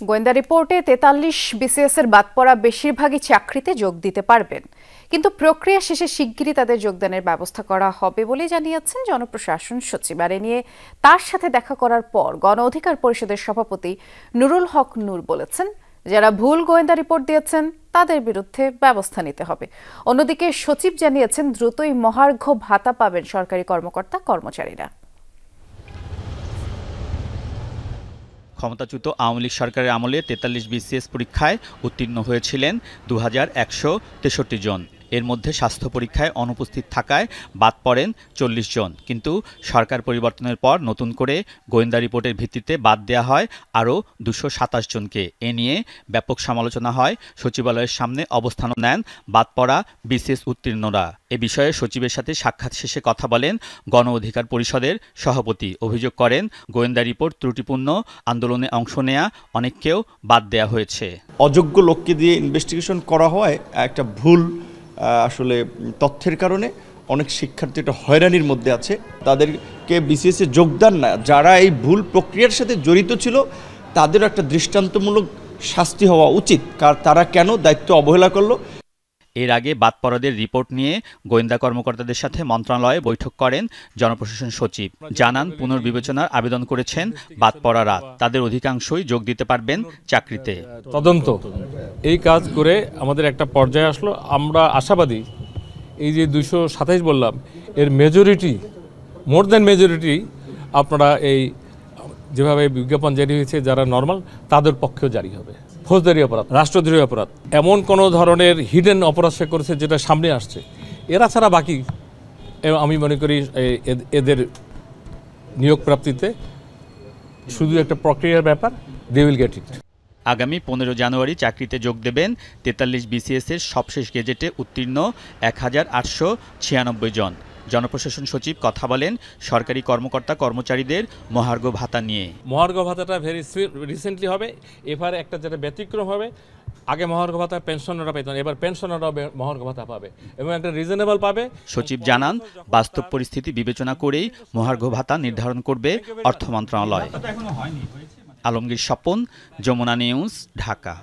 গোয়েন্দা রিপোর্টে ৪৩ বিসিএস এর বাদ পড়া বেশিরভাগই চাকরিতে যোগ দিতে পারবেন, কিন্তু প্রক্রিয়া শেষে শিগগিরই তাদের যোগদানের ব্যবস্থা করা হবে বলে জানিয়েছেন জনপ্রশাসন সচিব। আর এ নিয়ে তার সাথে দেখা করার পর গণ অধিকার পরিষদের সভাপতি নুরুল হক নূর বলেছেন, যারা ভুল গোয়েন্দা রিপোর্ট দিয়েছেন তাদের বিরুদ্ধে ব্যবস্থা নিতে হবে। অন্যদিকে সচিব জানিয়েছেন, দ্রুতই মহার্ঘ ভাতা পাবেন সরকারি কর্মকর্তা কর্মচারীরা। ক্ষমতাচ্যুত আওয়ামী লীগ সরকারের আমলে ৪৩ বিসিএস পরীক্ষায় উত্তীর্ণ হয়েছিলেন ২,১৬৩ জন। এর মধ্যে স্বাস্থ্য পরীক্ষায় অনুপস্থিত থাকায় বাদ পড়েন ৪০ জন। কিন্তু সরকার পরিবর্তনের পর নতুন করে গোয়েন্দা রিপোর্টের ভিত্তিতে বাদ দেওয়া হয় আরও ২২৭ জনকে। এ নিয়ে ব্যাপক সমালোচনা হয়। সচিবালয়ের সামনে অবস্থান নেন বাদ পড়া বিসিএস উত্তীর্ণরা। এ বিষয়ে সচিবের সাথে সাক্ষাৎ শেষে কথা বলেন গণ অধিকার পরিষদের সভাপতি। অভিযোগ করেন, গোয়েন্দা রিপোর্ট ত্রুটিপূর্ণ, আন্দোলনে অংশ নেয়া অনেককেও বাদ দেওয়া হয়েছে। অযোগ্য লোককে দিয়ে ইনভেস্টিগেশন করা হয় একটা ভুল আসলে তথ্যের কারণে অনেক শিক্ষার্থী একটা হয়রানির মধ্যে আছে। তাদেরকে বিসিএস এ যোগদান না, যারা এই ভুল প্রক্রিয়ার সাথে জড়িত ছিল তাদের একটা দৃষ্টান্তমূলক শাস্তি হওয়া উচিত। কারণ তারা কেন দায়িত্ব অবহেলা করলো। এর আগে বাদ পড়াদের রিপোর্ট নিয়ে গোয়েন্দা কর্মকর্তাদের সাথে মন্ত্রণালয়ে বৈঠক করেন জনপ্রশাসন সচিব। জানান, পুনর্বিবেচনার আবেদন করেছেন বাদ পড়ারা। তাদের অধিকাংশই যোগ দিতে পারবেন চাকরিতে। তদন্ত এই কাজ করে আমাদের একটা পর্যায়ে আসলো। আমরা আশাবাদী, এই যে 227 বললাম, এর মেজরিটি, মোর দ্যান মেজরিটি আপনারা এই যেভাবে বিজ্ঞাপন জারি হয়েছে যারা নর্মাল তাদের পক্ষেও জারি হবে। ফৌজদারি অপরাধ, রাষ্ট্রদ্রোহী অপরাধ, এমন কোনো ধরনের হিডেন অপরাধ সে করেছে যেটা সামনে আসছে, এরা ছাড়া বাকি আমি মনে করি এদের নিয়োগ প্রাপ্তিতে শুধু একটা প্রক্রিয়ার ব্যাপার, দে উইল গেট ইট। আগামী 15 জানুয়ারি চাকরিতে যোগ দেবেন ৪৩ বিসিএস এর সবশেষ গেজেটে উত্তীর্ণ ১,৮৯৬ জন। জনপ্রশাসন সচিব কথা বলেন সরকারি কর্মকর্তা কর্মচারীদের মহার্ঘ ভাতা নিয়ে। মহার্ঘ ভাতাটা ভেরি রিসেন্টলি হবে। এবারে একটা যেটা ব্যতিক্রম হবে, আগে মহার্ঘ ভাতা পেনশনাররা পেতেন, এবার পেনশনাররাও মহার্ঘ ভাতা পাবে এবং একটা রিজনেবল পাবে। সচিব জানান, বাস্তব পরিস্থিতি বিবেচনা করেই মহার্ঘ ভাতা নির্ধারণ করবে অর্থ মন্ত্রণালয়। আলমগীর স্বপন, যমুনা নিউজ, ঢাকা।